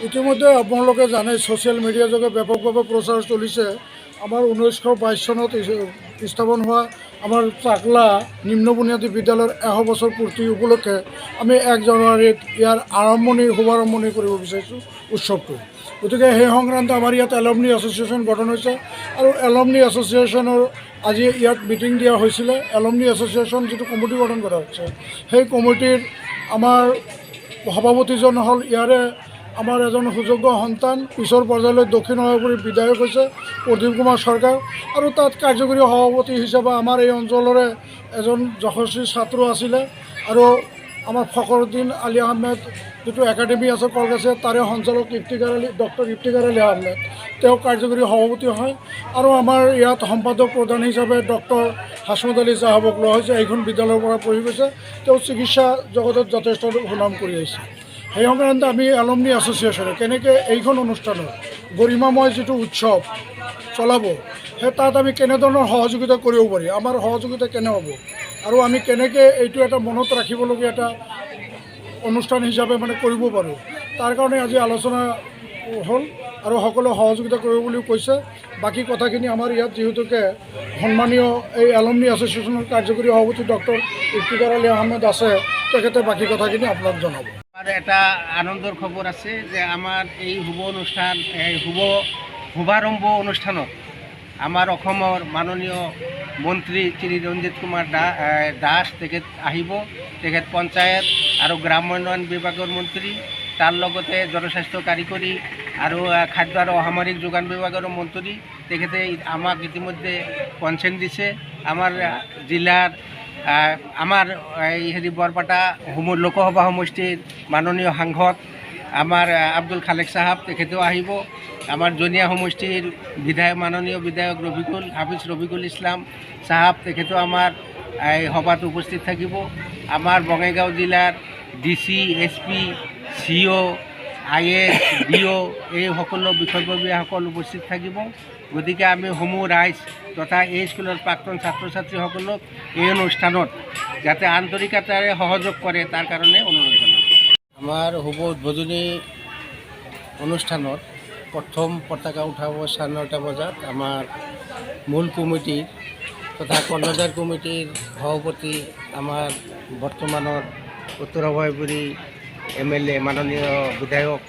ইতিমধ্যে আপোনালোকে জানে ছ'চিয়েল মিডিয়া যোগে ব্যাপকভাৱে প্ৰচাৰ চলিছে। আমাৰ 1922 চনত স্থাপন হোৱা আমাৰ চাকলা নিম্ন বুনিয়াদী বিদ্যালয়ৰ 100 বছৰ পূৰ্তি উপলক্ষে আমি 1 জানুৱাৰীত ইয়াৰ শুভাৰম্ভণি কৰিব বিচাৰিছোঁ উৎসৱটো। গতিকে সেই সংক্ৰান্তত আমাৰ ইয়াত এলুমনি এছ'চিয়েশ্যন গঠন হৈছে আৰু এলুমনি এছ'চিয়েশ্যনৰ আজি ইয়াত মিটিং দিয়া হৈছিলে। এলুমনি এছ'চিয়েশ্যন যিটো কমিটি গঠন কৰা হৈছে, সেই কমিটিৰ আমাৰ সভাপতিজন হ'ল ইয়াৰে আমাৰ এজন সুযোগ্য সন্তান, পিছৰ পৰ্যায়লৈ দক্ষিণ সভাপতিৰ বিধায়ক হৈছে প্ৰদীপ কুমাৰ চৰকাৰ, আৰু তাত কাৰ্যকৰী সভাপতি হিচাপে আমাৰ এই অঞ্চলৰে এজন যশস্বী ছাত্ৰ আছিলে আৰু আমাৰ ফখৰুদ্দিন আলী আহমেদ যিটো একাডেমি আছে কলকাছাত, তাৰে সঞ্চালক ডক্টৰ ইফতিকাৰ আলী আহমেদ, তেওঁ কাৰ্যকৰী সভাপতি হয়। আৰু আমাৰ ইয়াত সম্পাদক প্ৰধান হিচাপে ডক্টৰ হাসমত আলী চাহাবক লোৱা হৈছে। এইখন বিদ্যালয়ৰ পৰা পঢ়ি গৈছে, তেওঁ চিকিৎসা জগতত যথেষ্ট সুনাম কৰি আহিছে। সেই সংক্ৰান্তত আমি এলুমনি এছ'চিয়েশ্যনে কেনেকৈ এইখন অনুষ্ঠানত গৰিমাময় যিটো উৎসৱ চলাব, সেই তাত আমি কেনেধৰণৰ সহযোগিতা কৰিব পাৰি, আমাৰ সহযোগিতা কেনে হ'ব, আৰু আমি কেনেকৈ এইটো এটা মনত ৰাখিবলগীয়া এটা অনুষ্ঠান হিচাপে কৰিব পাৰোঁ, তাৰ কাৰণে আজি আলোচনা হ'ল আৰু সকলোৱে সহযোগিতা কৰিব বুলিও কৈছে। বাকী কথাখিনি আমাৰ ইয়াত যিহেতুকে সন্মানীয় এই এলুমনি এছ'চিয়েশ্যনৰ কাৰ্যকৰী সভাপতি ডক্টৰ ইফতিকাৰ আলী আহমেদ আছে, তেখেতে বাকী কথাখিনি আপোনাক জনাব। আমাৰ এটা আনন্দৰ খবৰ আছে যে আমাৰ এই শুভাৰম্ভ অনুষ্ঠানত আমাৰ অসমৰ মাননীয় মন্ত্ৰী শ্ৰী ৰঞ্জিত কুমাৰ দাস তেখেত আহিব। তেখেত পঞ্চায়ত আৰু গ্ৰাম্য উন্নয়ন বিভাগৰ মন্ত্ৰী, তাৰ লগতে জনস্বাস্থ্য কাৰিকৰী আৰু খাদ্য আৰু অসামৰিক যোগান বিভাগৰ মন্ত্ৰী, তেখেতে আমাক ইতিমধ্যে কনচেণ্ট দিছে। আমাৰ জিলাৰ আমাৰ এই বৰপেটা লোকসভা সমষ্টিৰ মাননীয় সাংসদ আমাৰ আব্দুল খালেক চাহাব তেখেতেও আহিব। আমাৰ জনিয়া সমষ্টিৰ মাননীয় বিধায়ক হাফিজ ৰফিকুল ইছলাম চাহাব তেখেতেও আমাৰ এই সভাত উপস্থিত থাকিব। আমাৰ বঙাইগাঁও জিলাৰ DC, SP, CO, IS, DO এই সকলো বিষয়ববীয়াসকল উপস্থিত থাকিব। গতিকে আমি সমূহ ৰাইজ তথা এই স্কুলৰ প্ৰাক্তন ছাত্ৰ ছাত্ৰীসকলক এই অনুষ্ঠানত যাতে আন্তৰিকতাৰে সহযোগ কৰে তাৰ কাৰণে অনুৰোধ জনাইছোঁ। আমাৰ শুভ উদ্বোধনী অনুষ্ঠানত প্ৰথম পতাকা উঠাব 9:30 বজাত আমাৰ মূল কমিটিৰ তথা কৰ্ণধাৰ কমিটিৰ সভাপতি আমাৰ বৰ্তমানৰ উত্তৰ সভাপতি MLA মাননীয় বিধায়ক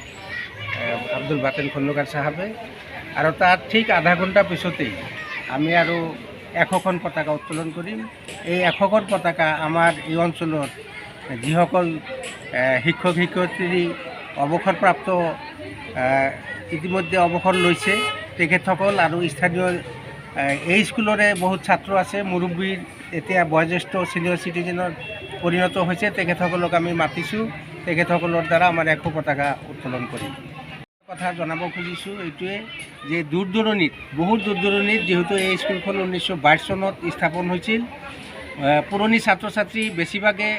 আব্দুল বাতেন খন্দকাৰ চাহাবে, আৰু তাৰ ঠিক আধা ঘণ্টা পিছতেই আমি আৰু 100খন পতাকা উত্তোলন কৰিম। এই 100খন পতাকা আমাৰ এই অঞ্চলৰ যিসকল শিক্ষক শিক্ষয়িত্ৰী অৱসৰপ্ৰাপ্ত ইতিমধ্যে অৱসৰ লৈছে তেখেতসকল আৰু স্থানীয় এই স্কুলৰে বহুত ছাত্ৰ আছে, মুৰব্বীৰ এতিয়া বয়োজ্যেষ্ঠ ছিনিয়ৰ চিটিজেনত পৰিণত হৈছে, তেখেতসকলক আমি মাতিছোঁ। তেখেতসকলৰ দ্বাৰা আমাৰ 100 পতাকা উত্তোলন কৰিম। কথা জনাব খুজিছোঁ এইটোৱে যে বহুত দূৰ দূৰণিত যিহেতু এই স্কুলখন 1922 চনত স্থাপন হৈছিল, পুৰণি ছাত্ৰ ছাত্ৰী বেছিভাগে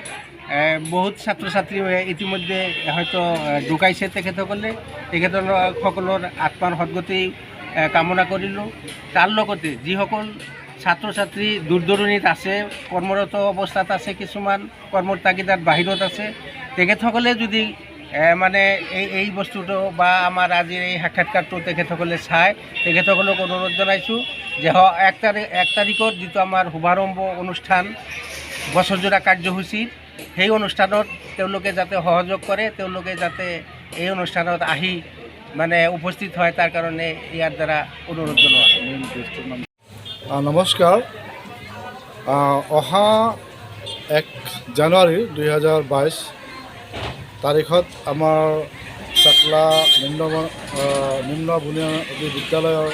বহুত ছাত্ৰ ছাত্ৰী ইতিমধ্যে হয়তো ঢুকাইছে। তেখেতসকলৰ আত্মাৰ সদ্গতি কামনা কৰিলোঁ। তাৰ লগতে যিসকল ছাত্ৰ ছাত্ৰী দূৰ দূৰণিত আছে, কৰ্মৰত অৱস্থাত আছে, কিছুমান কৰ্মৰ তাগিদাত বাহিৰত আছে, তেখেতসকলে যদি এই বস্তুটো বা আমাৰ আজিৰ এই সাক্ষাৎকাৰটো তেখেতসকলে চায়, তেখেতসকলক অনুৰোধ জনাইছোঁ যে 1 তাৰিখত যিটো আমাৰ শুভাৰম্ভ অনুষ্ঠান বছৰজোৰা কাৰ্যসূচী, সেই অনুষ্ঠানত তেওঁলোকে যাতে সহযোগ কৰে, তেওঁলোকে যাতে এই অনুষ্ঠানত আহি উপস্থিত হয়, তাৰ কাৰণে ইয়াৰ দ্বাৰা অনুৰোধ জনোৱা। নমস্কাৰ। অহা 1 জানুৱাৰী 2022 তাৰিখত আমাৰ চাকলা নিম্ন বুনিয়াদী বিদ্যালয়ৰ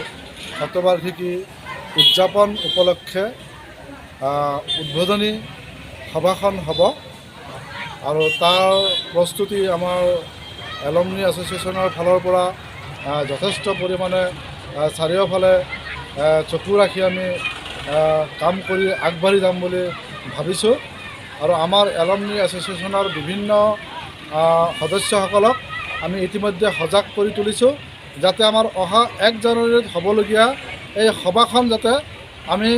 শতবাৰ্ষিকী উদযাপন উপলক্ষে উদ্বোধনী সভাখন হ'ব, আৰু তাৰ প্ৰস্তুতি আমাৰ এলুমনি এছ'চিয়েশ্যনৰ ফালৰ পৰা যথেষ্ট পৰিমাণে চাৰিওফালে চকু ৰাখি আমি কাম কৰি আগবাঢ়ি যাম বুলি ভাবিছোঁ। আৰু আমাৰ এলুমনি এছ'চিয়েশ্যনৰ বিভিন্ন সদস্যসকলক আমি ইতিমধ্যে সজাগ কৰি তুলিছোঁ, যাতে আমাৰ অহা 1 জানুৱাৰীত হ'বলগীয়া এই সভাখন যাতে আমি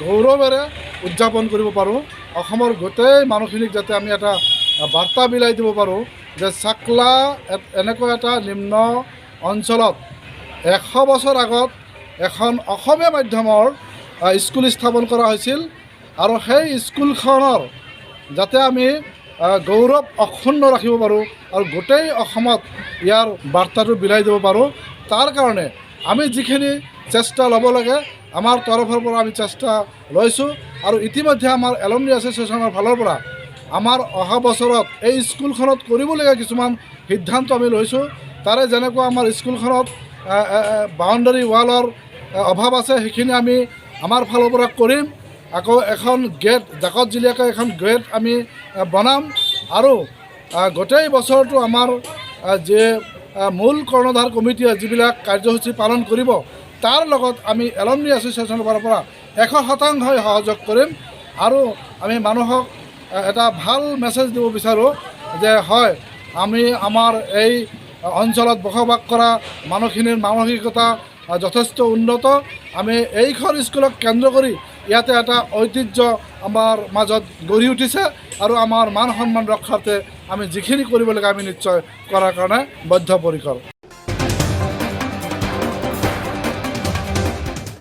গৌৰৱেৰে উদযাপন কৰিব পাৰোঁ। অসমৰ গোটেই মানুহখিনিক যাতে আমি এটা বাৰ্তা বিলাই দিব পাৰোঁ যে চাকলা এনেকুৱা এটা নিম্ন অঞ্চলত 100 বছৰ আগত এখন অসমীয়া মাধ্যমৰ স্কুল স্থাপন কৰা হৈছিল আৰু সেই স্কুলখনৰ যাতে আমি গৌৰৱ অক্ষুণ্ণ ৰাখিব পাৰোঁ আৰু গোটেই অসমত ইয়াৰ বাৰ্তাটো বিলাই দিব পাৰোঁ, তাৰ কাৰণে আমি যিখিনি চেষ্টা ল'ব লাগে আমাৰ তৰফৰ পৰা আমি চেষ্টা লৈছোঁ। আৰু ইতিমধ্যে আমাৰ এলুমনি এছ'চিয়েশ্যনৰ ফালৰ পৰা আমাৰ অহা বছৰত এই স্কুলখনত কৰিবলগীয়া কিছুমান সিদ্ধান্ত আমি লৈছোঁ। তাৰে যেনেকুৱা আমাৰ স্কুলখনত বাউণ্ডাৰী ৱালৰ অভাৱ আছে, সেইখিনি আমি আমাৰ ফালৰ পৰা কৰিম। আকৌ এখন গেট জাকত জিলিয়াকৈ এখন গেট আমি বনাম আৰু গোটেই বছৰটো আমাৰ যে মূল কৰ্ণধাৰ কমিটিয়ে যিবিলাক কাৰ্যসূচী পালন কৰিব তাৰ লগত আমি এলুমনি এছ'চিয়েশ্যনৰ ফালৰ পৰা 100% সহযোগ কৰিম। আৰু আমি মানুহক এটা ভাল মেছেজ দিব বিচাৰোঁ যে হয়, আমি আমাৰ এই অঞ্চলত বসবাস কৰা মানুহখিনিৰ মানসিকতা যথেষ্ট উন্নত। আমি এইখন স্কুলক কেন্দ্ৰ কৰি ইয়াতে এটা ঐতিহ্য আমাৰ মাজত গঢ়ি উঠিছে আৰু আমাৰ মান সন্মান ৰক্ষাৰ্থে আমি যিখিনি কৰিব লাগে আমি নিশ্চয় কৰাৰ কাৰণে বদ্ধপৰিকৰ।